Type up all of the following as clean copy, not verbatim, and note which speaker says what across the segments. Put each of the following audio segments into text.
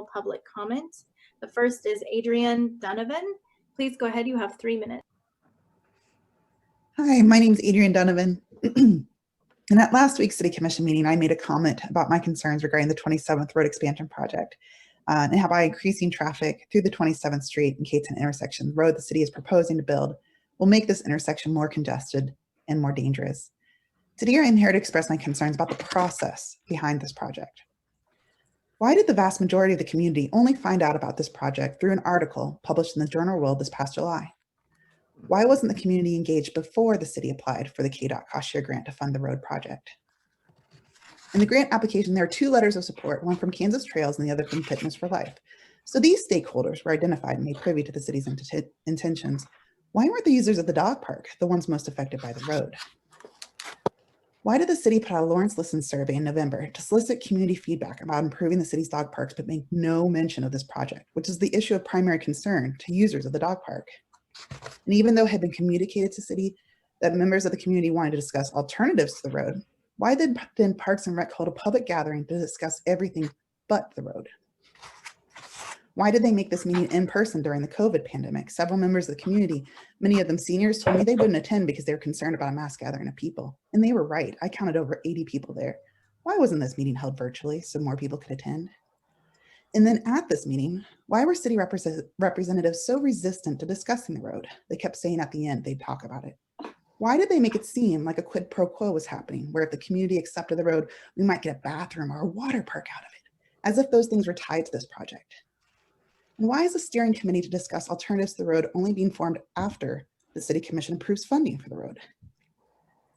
Speaker 1: general public comment. The first is Adrienne Dunavin. Please go ahead, you have 3 minutes.
Speaker 2: Hi, my name is Adrienne Dunavin. And at last week's City Commission meeting, I made a comment about my concerns regarding the 27th Road Expansion Project and how by increasing traffic through the 27th Street and Caton intersection, the road the city is proposing to build will make this intersection more congested and more dangerous. Today, I'm here to express my concerns about the process behind this project. Why did the vast majority of the community only find out about this project through an article published in the Journal World this past July? Why wasn't the community engaged before the city applied for the KDOT cost share grant to fund the road project? In the grant application, there are 2 letters of support, one from Kansas Trails and the other from Fitness for Life. So these stakeholders were identified and made privy to the city's intentions. Why weren't the users of the dog park the ones most affected by the road? Why did the city put out a Lawrence Listen survey in November to solicit community feedback about improving the city's dog parks, but make no mention of this project, which is the issue of primary concern to users of the dog park? And even though it had been communicated to city that members of the community wanted to discuss alternatives to the road, why did then Parks and Rec hold a public gathering to discuss everything but the road? Why did they make this meeting in person during the COVID pandemic? Several members of the community, many of them seniors, told me they wouldn't attend because they were concerned about a mass gathering of people. And they were right. I counted over 80 people there. Why wasn't this meeting held virtually so more people could attend? And then at this meeting, why were city representatives so resistant to discussing the road? They kept saying at the end they'd talk about it. Why did they make it seem like a quid pro quo was happening, where if the community accepted the road, we might get a bathroom or a water park out of it, as if those things were tied to this project? And why is the steering committee to discuss alternatives to the road only being formed after the city commission approves funding for the road?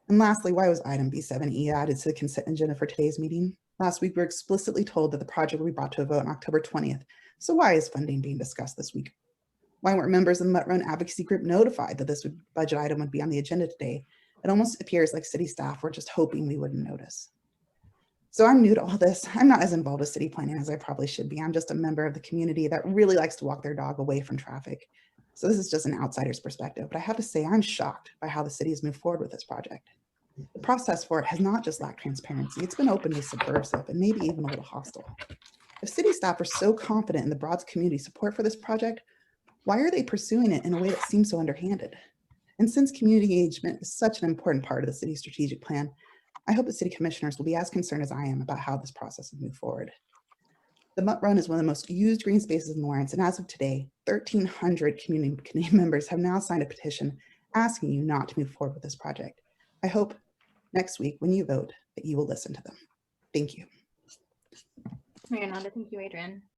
Speaker 2: And lastly, why was item B7E added to the consent agenda for today's meeting? Last week, we were explicitly told that the project will be brought to a vote on October 20th. So why is funding being discussed this week? Why weren't members of the Mutt Run advocacy group notified that this budget item would be on the agenda today? It almost appears like city staff were just hoping we wouldn't notice. So I'm new to all this. I'm not as involved with city planning as I probably should be. I'm just a member of the community that really likes to walk their dog away from traffic. So this is just an outsider's perspective, but I have to say I'm shocked by how the city has moved forward with this project. The process for it has not just lacked transparency, it's been openly subversive and maybe even a little hostile. If city staff are so confident in the broad community support for this project, why are they pursuing it in a way that seems so underhanded? And since community engagement is such an important part of the city's strategic plan, I hope the city commissioners will be as concerned as I am about how this process will move forward. The Mutt Run is one of the most used green spaces in Lawrence, and as of today, 1,300 community members have now signed a petition asking you not to move forward with this project. I hope next week when you vote that you will listen to them. Thank you.
Speaker 1: Mayor Nanda, thank you, Adrienne.